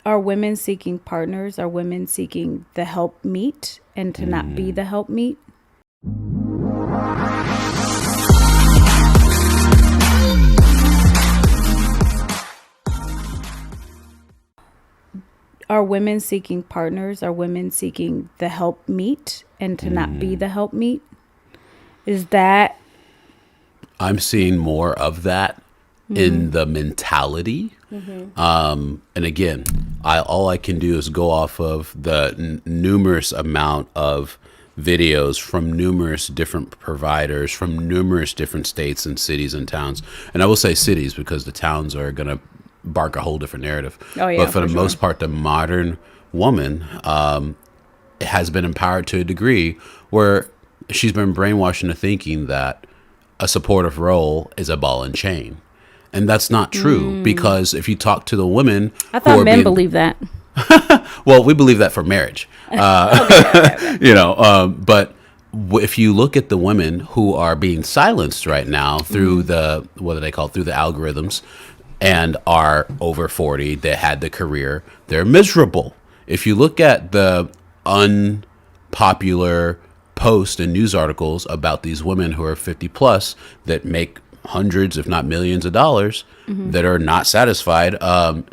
Are women seeking partners? Are women seeking the help meet and to not be the help meet? Are women seeking partners? Are women seeking the help meet and to not be the help meet? Is that... I'm seeing more of that in the mentality. And again, all I can do is go off of the numerous amount of videos from numerous different providers from numerous different states and cities and towns. And I will say cities because the towns are going to bark a whole different narrative. Oh, yeah, but for the most part, the modern woman has been empowered to a degree where she's been brainwashed into thinking that a supportive role is a ball and chain. And that's not true because if you talk to the women... I thought men believe that. Well, we believe that for marriage. Okay. But if you look at the women who are being silenced right now through the, what do they call it, through the algorithms and are over 40, they had the career, they're miserable. If you look at the unpopular posts and news articles about these women who are 50 plus that make hundreds, if not millions of dollars that are not satisfied.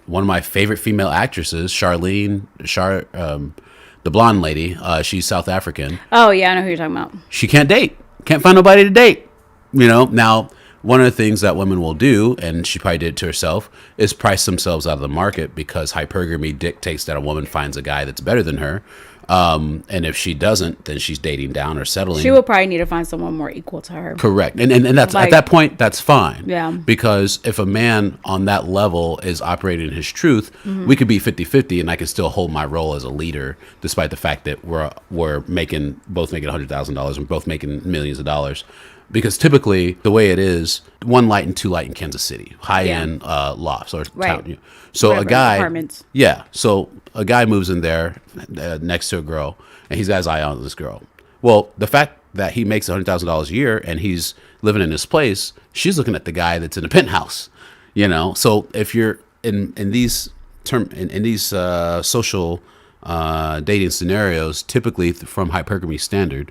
One of my favorite female actresses, Charlene, the blonde lady, she's South African. Oh, yeah, I know who you're talking about. She can't date. Can't find nobody to date. Now, one of the things that women will do, and she probably did it to herself, is price themselves out of the market because hypergamy dictates that a woman finds a guy that's better than her. And if she doesn't, then she's dating down or settling. She will probably need to find someone more equal to her. Correct. And that's at that point, that's fine. Yeah. Because if a man on that level is operating his truth, we could be 50-50 and I can still hold my role as a leader, despite the fact that we're both making $100,000 and both making millions of dollars. Because typically the way it is, one light and two light in Kansas City, high-end lofts or town. So whatever, a guy, apartments. Yeah. So a guy moves in there next to a girl, and he's got his eye on this girl. Well, the fact that he makes $100,000 a year and he's living in this place, she's looking at the guy that's in a penthouse. So if you're in these social dating scenarios, typically from hypergamy standard,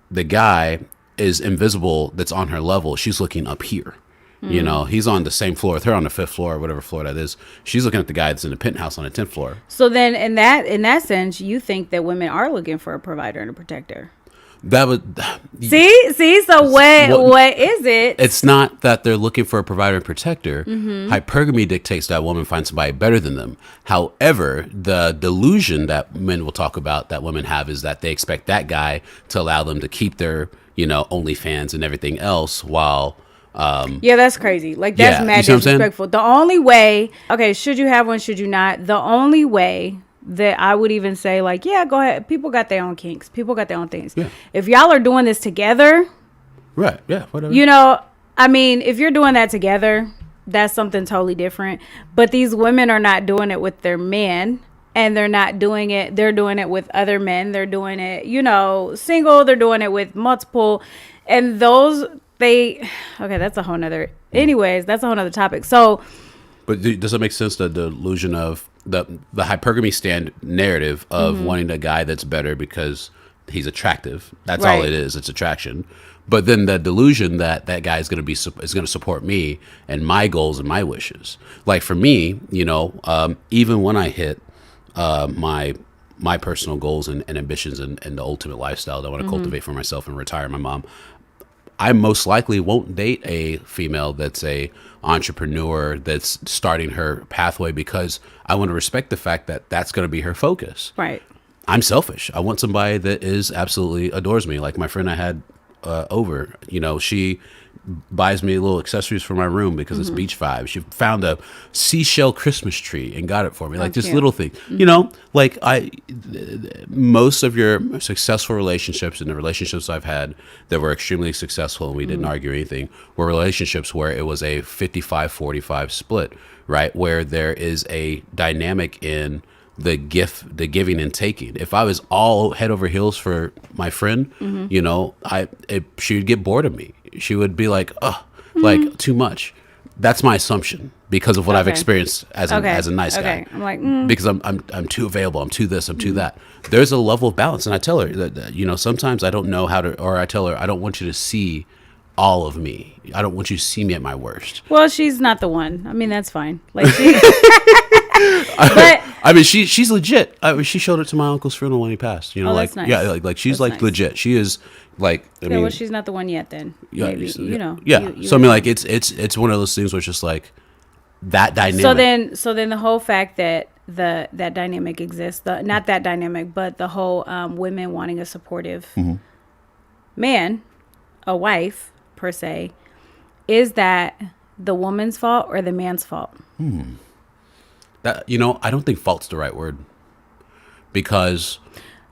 the guy is invisible that's on her level. She's looking up here. He's on the same floor with her on the 5th floor or whatever floor that is. She's looking at the guy that's in the penthouse on the 10th floor. So then in that sense, you think that women are looking for a provider and a protector. That would see. So what is it? It's not that they're looking for a provider and protector. Hypergamy dictates that a woman finds somebody better than them. However, the delusion that men will talk about that women have is that they expect that guy to allow them to keep their OnlyFans and everything else while. Yeah, that's crazy. Like, that's mad disrespectful. The only way, okay, should you have one, should you not? The only way that I would even say, like, yeah, go ahead. People got their own kinks. People got their own things. Yeah. If y'all are doing this together. Right. Yeah. Whatever. If you're doing that together, that's something totally different. But these women are not doing it with their men. And they're doing it with other men. They're doing it, single. They're doing it with multiple. And that's a whole nother, anyways, that's a whole nother topic. So. But does it make sense, the delusion of the hypergamy narrative of wanting a guy that's better because he's attractive? That's all it is. It's attraction. But then the delusion that guy is going to support me and my goals and my wishes. Like for me, even when I hit my personal goals and ambitions and the ultimate lifestyle that I want to cultivate for myself and retire my mom, I most likely won't date a female that's a entrepreneur that's starting her pathway because I want to respect the fact that that's going to be her focus. Right. I'm selfish. I want somebody that is absolutely adores me. Like my friend I had over, she buys me little accessories for my room because it's beach vibes. She found a seashell Christmas tree and got it for me. Like just little things, like most of your successful relationships and the relationships I've had that were extremely successful and we didn't argue or anything were relationships where it was a 55-45 split, right? Where there is a dynamic in the giving and taking. If I was all head over heels for my friend, she would get bored of me. She would be like, like too much. That's my assumption because of what I've Okay. experienced as a nice Okay. guy. I'm like, Because I'm too available. I'm too this. I'm too that. There's a level of balance, and I tell her that sometimes I don't know how to, or I tell her I don't want you to see all of me. I don't want you to see me at my worst. well, she's not the one. I mean, that's fine. Like, she, but I mean, she's legit. She showed it to my uncle's funeral when he passed. Oh, that's nice. Yeah, like she's That's like nice. legit. She is like. I yeah, mean, well, she's not the one yet. Then yeah, maybe yeah. you So I mean, know. like it's one of those things where it's just like that dynamic. So then the whole fact that that dynamic exists, not that dynamic, but the whole women wanting a supportive man, a wife per se, is that the woman's fault or the man's fault? That I don't think fault's the right word because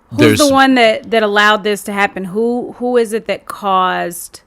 Who's there's the one that allowed this to happen? Who is it that caused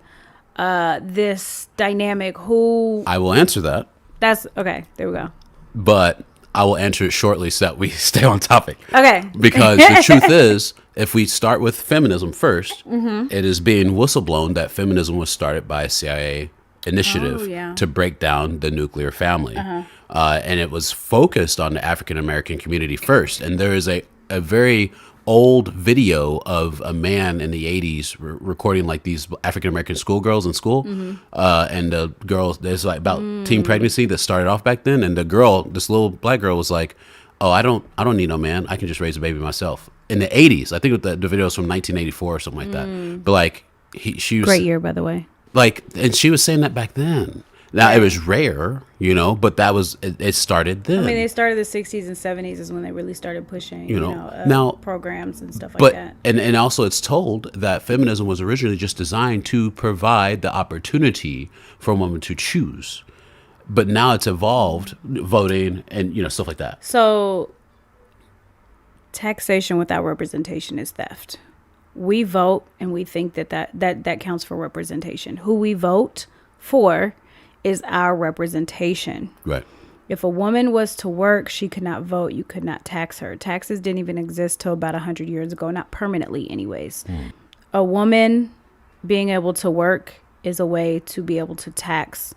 this dynamic? Who? I will answer that, That's okay. There we go. but I will answer it shortly so that we stay on topic. Okay. Because the truth is, if we start with feminism 1st, Mm-hmm. it is being whistleblown that feminism was started by a CIA initiative Oh, yeah. to break down the nuclear family. And it was focused on the African American community first. And there is a very old video of a man in the 80s recording like these African American schoolgirls in school. And the girls, there's like about teen pregnancy that started off back then. And the girl, this little black girl was like, oh, I don't need no man. I can just raise a baby myself. In the 80s, I think the video is from 1984 or something like that. But like she was Great year, by the way. like, and she was saying that back then. Now it was rare, but that was it started then. I mean, they started the 60s and 70s is when they really started pushing, now programs and stuff like but that. and also it's told that feminism was originally just designed to provide the opportunity for a woman to choose. But now it's evolved, voting and stuff like that. So, taxation without representation is theft. We vote and we think that counts for representation. Who we vote for is our representation. Right. If a woman was to work, she could not vote. You could not tax her. Taxes didn't even exist till about 100 years ago, not permanently anyways. A woman being able to work is a way to be able to tax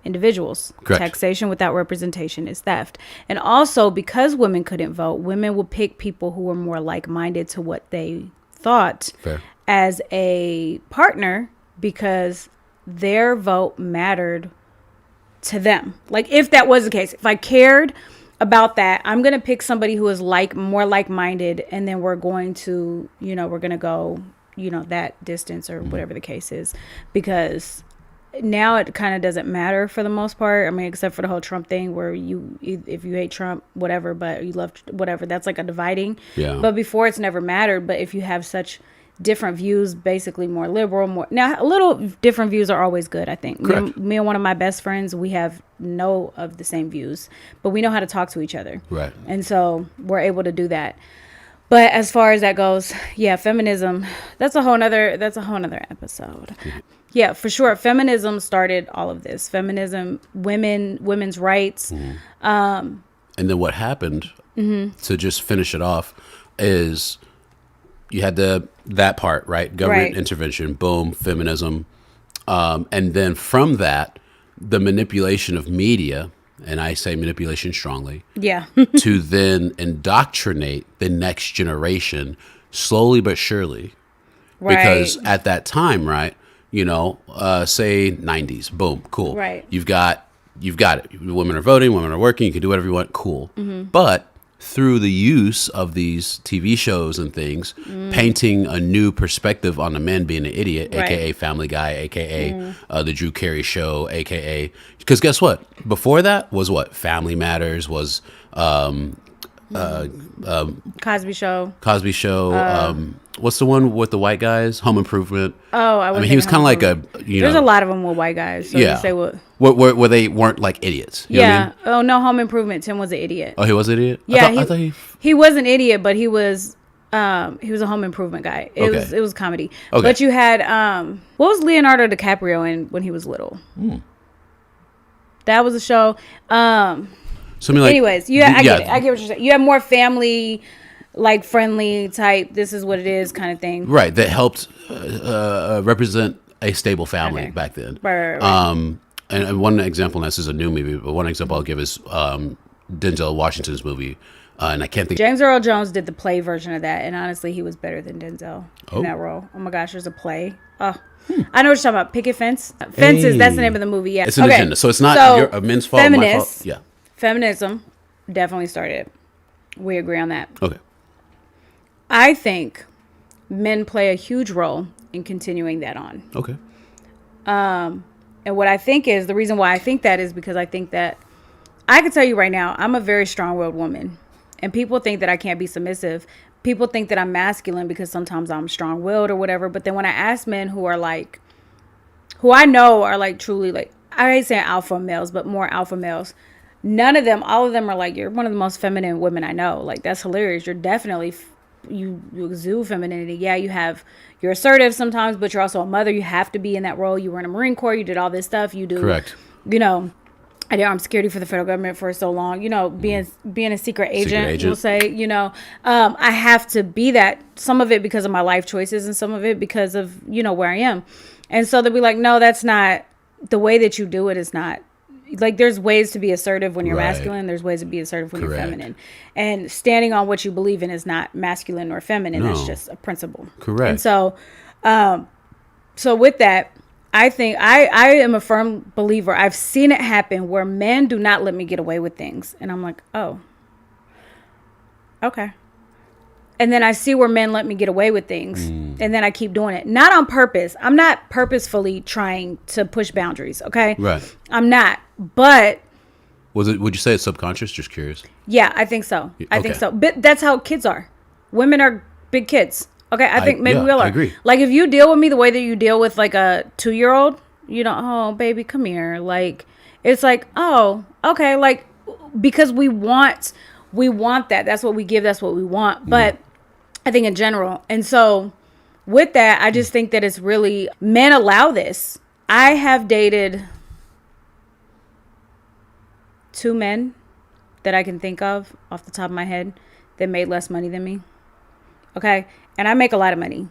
individuals. Correct. Taxation without representation is theft. And also, because women couldn't vote, women would pick people who were more like-minded to what they thought Fair. as a partner because their vote mattered to them. Like, if that was the case, if I cared about that, I'm going to pick somebody who is more like-minded, and then we're going to, we're going to go, that distance or whatever the case is, because now it kind of doesn't matter for the most part. I mean, except for the whole Trump thing where if you hate Trump, whatever, but you love whatever, that's like a dividing. Yeah. But before it's never mattered. But if you have such different views, basically more liberal, now a little different views are always good. I think me and one of my best friends, we have no of the same views, but we know how to talk to each other. Right. And so we're able to do that. But as far as that goes, yeah, feminism, that's a whole nother episode. Yeah, for sure. Feminism started all of this. Feminism, women's rights. And then what happened to just finish it off is you had that part, right? Government intervention, boom, feminism. And then from that, the manipulation of media, and I say manipulation strongly, Yeah. to then indoctrinate the next generation slowly but surely. Right. Because at that time, right, say 90s, boom, cool. Right. You've got it. Women are voting, women are working, you can do whatever you want, cool. But through the use of these TV shows and things, painting a new perspective on the men being an idiot, Right. aka Family Guy, aka the Drew Carey Show, aka, because guess what? Before that was what? Family Matters, was Cosby Show. Cosby Show. What's the one with the white guys? Home Improvement. Oh, I mean, he was kind of like a, There's a lot of them with white guys. So yeah, you say what? Where they weren't like idiots. You know what I mean? Oh no, Home Improvement. Tim was an idiot. Oh, he was an idiot. Yeah, I thought he was an idiot, but he was a Home Improvement guy. It was comedy. Okay. But you had what was Leonardo DiCaprio in when he was little? That was a show. So I mean, like, Anyways, I get it. I get what you're saying. You have more family, like friendly type. This is what it is kind of thing. right, that helped represent a stable family Okay. back then. Right. And one example, and this is a new movie, but one example I'll give is Denzel Washington's movie, and I can't think. James Earl Jones did the play version of that, and honestly, he was better than Denzel Oh. in that role. Oh my gosh, there's a play. Oh, I know what you're talking about. Picket Fence. Fences. That's the name of the movie. Yeah, It's an agenda, so it's not a men's fault. My fault. Yeah. Feminism definitely started. We agree on that. Okay. I think men play a huge role in continuing that on. Okay. And what I think is, the reason why I think that is because I think that, I can tell you right now, I'm a very strong-willed woman. And people think that I can't be submissive. People think that I'm masculine because sometimes I'm strong-willed or whatever. But then when I ask men who are like, who I know are like truly like, I hate saying alpha males, but more alpha males. None of them, all of them are like, you're one of the most feminine women I know. Like, that's hilarious. You're definitely, you exude femininity. Yeah, you're assertive sometimes, but you're also a mother. You have to be in that role. You were in the Marine Corps. You did all this stuff. You do. Correct. You know, I did armed security for the federal government for so long. You know, being a secret agent, we'll say, you know, I have to be that. Some of it because of my life choices and some of it because of, you know, where I am. And so they'll be like, no, that's not, the way that you do it is not. Like, there's ways to be assertive when you're masculine. There's ways to be assertive when you're feminine. And standing on what you believe in is not masculine or feminine. No. That's just a principle. Correct. And so, so with that, I think I am a firm believer. I've seen it happen where men do not let me get away with things. And I'm like, oh, okay. And then I see where men let me get away with things. And then I keep doing it. Not on purpose. I'm not purposefully trying to push boundaries. Okay. Right. I'm not. But would you say it's subconscious? Just curious. Yeah, I think so. I think so. But that's how kids are. Women are big kids. Okay. I think maybe we all are. I agree. Like, if you deal with me the way that you deal with like a 2-year-old, you know, oh baby, come here. Like, it's like, oh, okay. Like, because we want that. That's what we give. That's what we want. But I think in general. And so with that, I just think that it's really, men allow this. I have dated 2 men that I can think of off the top of my head that made less money than me. Okay. And I make a lot of money.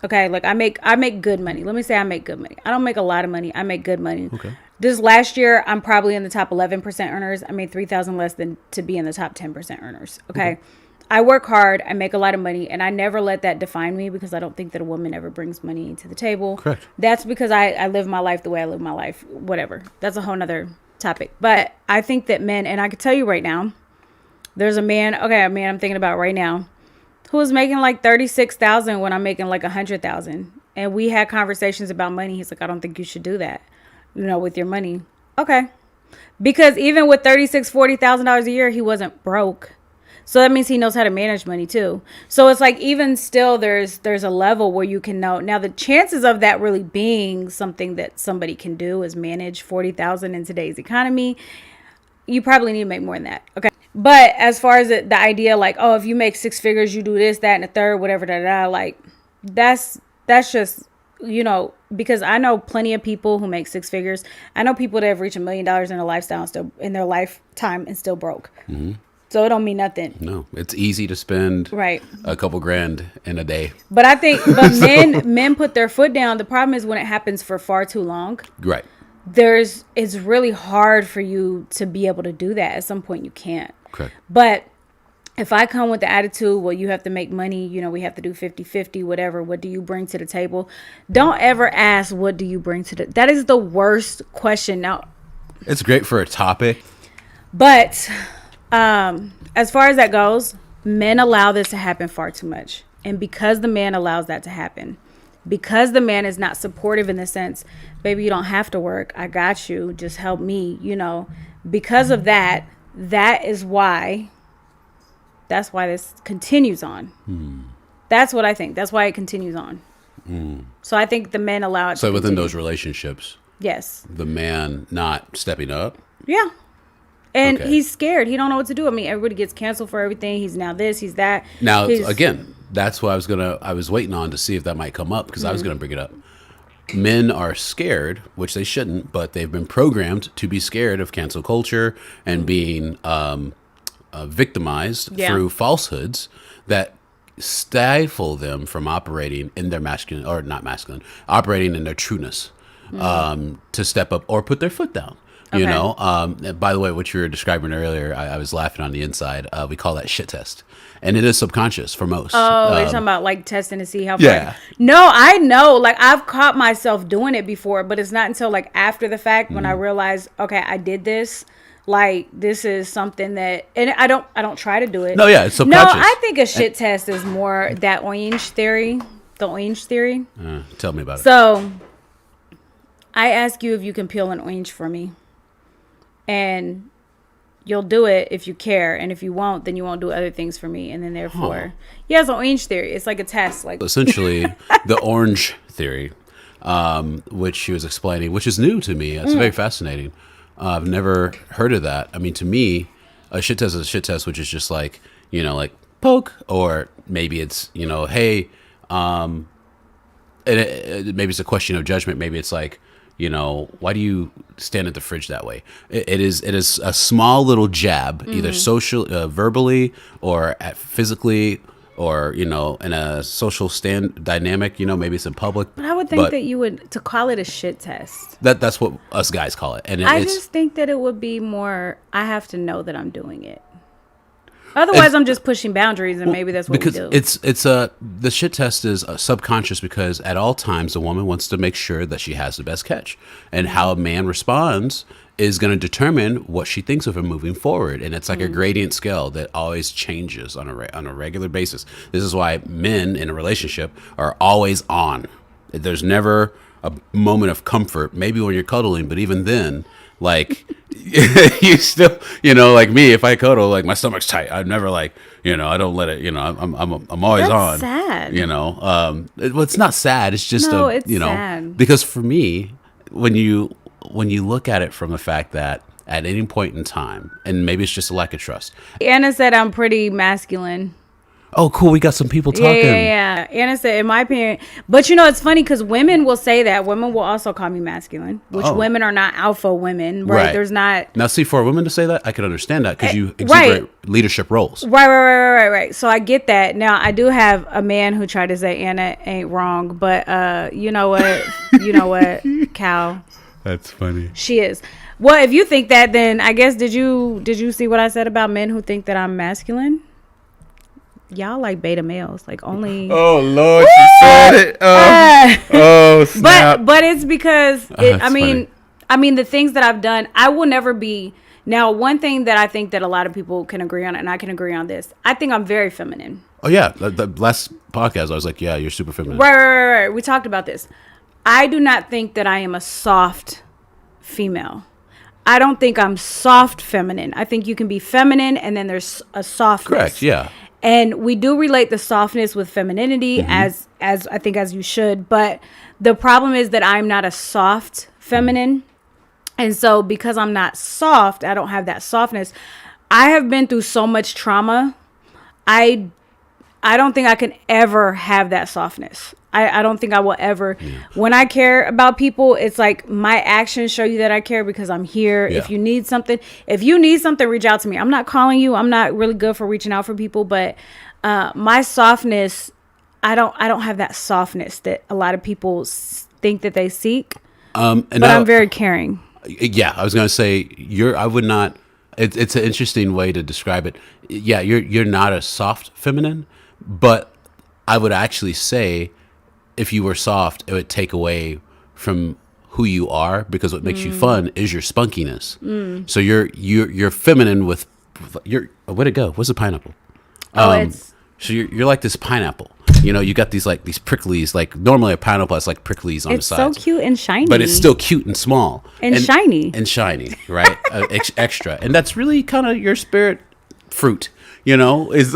Okay. Like, I make good money. Let me say I make good money. I don't make a lot of money. I make good money. Okay. This last year, I'm probably in the top 11% earners. I made $3,000 less than to be in the top 10% earners. Okay. I work hard, I make a lot of money, and I never let that define me because I don't think that a woman ever brings money to the table. Correct. That's because I live my life the way I live my life, whatever. That's a whole nother topic. But I think that men, and I can tell you right now, there's a man I'm thinking about right now, who is making like $36,000 when I'm making like $100,000. And we had conversations about money. He's like, I don't think you should do that, you know, with your money. Okay. Because even with $40,000 a year, he wasn't broke. So that means he knows how to manage money too. So it's like, even still, there's a level where you can know. Now, the chances of that really being something that somebody can do is manage $40,000 in today's economy. You probably need to make more than that. Okay. But as far as the idea, like, oh, if you make 6 figures, you do this, that, and the third, whatever, like, that's just, you know, because I know plenty of people who make 6 figures. I know people that have reached $1 million in a lifestyle and still in their lifetime and still broke. Mm-hmm. So it don't mean nothing. No, it's easy to spend a couple grand in a day. But I think, men put their foot down. The problem is when it happens for far too long. Right. It's really hard for you to be able to do that. At some point you can't. Correct. But if I come with the attitude, well, you have to make money, you know, we have to do 50-50, whatever. What do you bring to the table? Don't ever ask, what do you bring to that is the worst question. Now, it's great for a topic. But as far as that goes, men allow this to happen far too much. And because the man allows that to happen, because the man is not supportive in the sense, baby, you don't have to work. I got you. Just help me, you know. Because of that, that's why this continues on. That's what I think. That's why it continues on. So I think the men allow it so within those relationships, yes, the man not stepping up. Yeah. And he's scared. He don't know what to do. I mean, everybody gets canceled for everything. He's now this, he's that. Now, again, that's what I was waiting on to see if that might come up because I was going to bring it up. Men are scared, which they shouldn't, but they've been programmed to be scared of cancel culture and being victimized through falsehoods that stifle them from operating in their masculine, or not masculine, operating in their trueness. to step up or put their foot down. You know, and by the way, what you were describing earlier, I was laughing on the inside. We call that shit test, and it is subconscious for most. Oh, you're talking about like testing to see how far. Yeah. No, I know. Like I've caught myself doing it before, but it's not until like after the fact when I realize, okay, I did this. Like this is something that, and I don't try to do it. No, yeah, it's No, subconscious. I think a shit test is more that orange theory, the orange theory. Tell me about it. So I ask you if you can peel an orange for me. And you'll do it if you care, and if you won't, then you won't do other things for me. And then therefore, yeah, it's an orange theory. It's like a test, like Essentially, the orange theory, which she was explaining, which is new to me. It's very fascinating. I've never heard of that. I mean, to me, a shit test is a shit test, which is just like, you know, like poke, or maybe it's, you know, hey, and maybe it's a question of judgment. Maybe it's like, you know, why do you stand at the fridge that way? It is a small little jab, either social, verbally, or physically, or, you know, in a social stand dynamic. You know, maybe it's in public. But I would think that you would, to call it a shit test. That's what us guys call it. And I just think that it would be more, I have to know that I'm doing it. Otherwise, I'm just pushing boundaries, and maybe that's what we do. Because the shit test is subconscious, because at all times a woman wants to make sure that she has the best catch, and how a man responds is going to determine what she thinks of him moving forward. And it's like a gradient scale that always changes on a regular basis. This is why men in a relationship are always on. There's never a moment of comfort, maybe when you're cuddling, but even then, like, you still, you know, like me, if I cuddle, like my stomach's tight. I never, like, you know, I don't let it, you know, I'm always That's on. sad. You know, well, it's not sad. It's just it's you know, sad. because for me, when you look at it from the fact that at any point in time, and maybe it's just a lack of trust. Anna said I'm pretty masculine. Oh, cool. We got some people talking. Yeah. Anna said, in my opinion, but you know, it's funny because women will say that. Women will also call me masculine, which women are not alpha women, right? There's not. Now, see, for a woman to say that, I can understand that, because you exuberate leadership roles. Right. So I get that. Now, I do have a man who tried to say Anna ain't wrong, but you know what? Cal. That's funny. She is. Well, if you think that, then I guess did you see what I said about men who think that I'm masculine? Y'all like beta males, like only. Oh Lord, she said it. Oh snap! But it's because funny. I mean the things that I've done, I will never be. Now, one thing that I think that a lot of people can agree on, and I can agree on this, I think I'm very feminine. Oh yeah, the last podcast I was like, yeah, you're super feminine. Right. We talked about this. I do not think that I am a soft female. I don't think I'm soft feminine. I think you can be feminine and then there's a softness. Correct. Yeah. And we do relate the softness with femininity as I think as you should. But the problem is that I'm not a soft feminine. And so because I'm not soft, I don't have that softness. I have been through so much trauma. I don't think I can ever have that softness. I don't think I will ever. Yeah. When I care about people, it's like my actions show you that I care because I'm here. Yeah. If you need something, reach out to me. I'm not calling you. I'm not really good for reaching out for people, but my softness, I don't have that softness that a lot of people think that they seek. But I'm very caring. Yeah, I was gonna say I would not. It's an interesting way to describe it. Yeah, you're not a soft feminine, but I would actually say, if you were soft, it would take away from who you are, because what makes you fun is your spunkiness. So you're feminine with where'd it go? What's a pineapple? So you're like this pineapple. You know, you got these pricklies. Like normally a pineapple has like pricklies on the sides. It's so cute and shiny. But it's still cute and small. And shiny. And shiny, right? Extra. And that's really kind of your spirit fruit. You know, is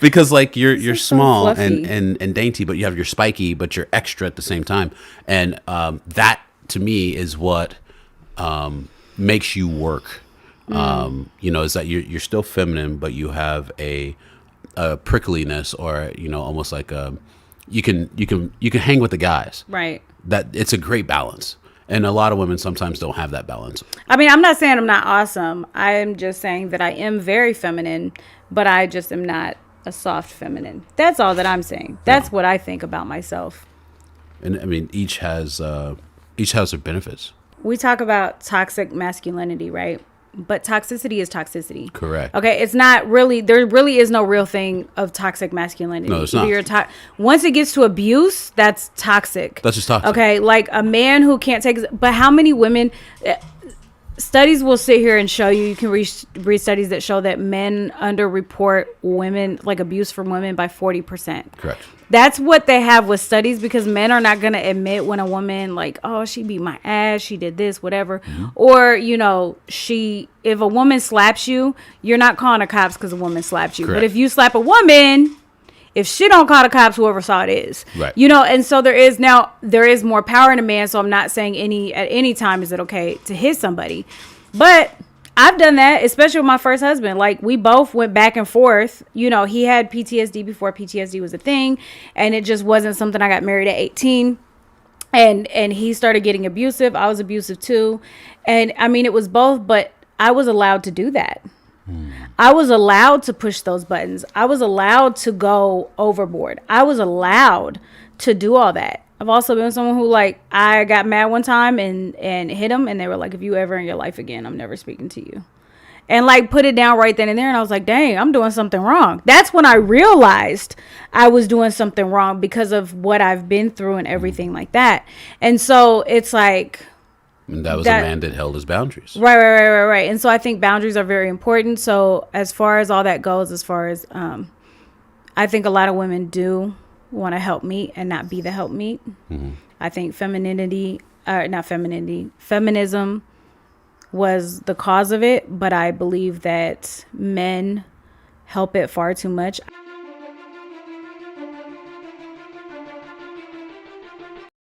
because like you're small so and dainty, but you have your spiky, but you're extra at the same time. And that to me is what makes you work. You know, is that you're still feminine, but you have a prickliness, or you know, almost like you can hang with the guys. Right. That it's a great balance. And a lot of women sometimes don't have that balance. I mean, I'm not saying I'm not awesome. I'm just saying that I am very feminine, but I just am not a soft feminine. That's all that I'm saying. That's what I think about myself. And I mean, each has each has their benefits. We talk about toxic masculinity, right? But toxicity is toxicity. Correct. Okay, it's not really, there really is no real thing of toxic masculinity. No, it's not. Once it gets to abuse, that's toxic. That's just toxic. Okay, like a man who can't take, but how many women, studies will sit here and show you can read studies that show that men underreport women, like abuse from women, by 40%. Correct. That's what they have with studies, because men are not going to admit when a woman, like, oh, she beat my ass, she did this, whatever. Mm-hmm. Or, you know, if a woman slaps you, you're not calling the cops because a woman slapped you. Correct. But if you slap a woman, if she don't call the cops, whoever saw it is. Right. You know, and so there is more power in a man. So I'm not saying at any time is it okay to hit somebody. But I've done that, especially with my first husband. Like, we both went back and forth. You know, he had PTSD before PTSD was a thing, and it just wasn't something. I got married at 18, and he started getting abusive. I was abusive too. And I mean, it was both, but I was allowed to do that. I was allowed to push those buttons. I was allowed to go overboard. I was allowed to do all that. I've also been someone who, like, I got mad one time and hit him, and they were like, if you ever in your life again, I'm never speaking to you. And, like, put it down right then and there. And I was like, dang, I'm doing something wrong. That's when I realized I was doing something wrong because of what I've been through and everything like that. And so it's like, and that was a man that held his boundaries. Right. And so I think boundaries are very important. So as far as all that goes, I think a lot of women do want to help meet and not be the help meet. Mm-hmm. I think feminism was the cause of it, but I believe that men help it far too much.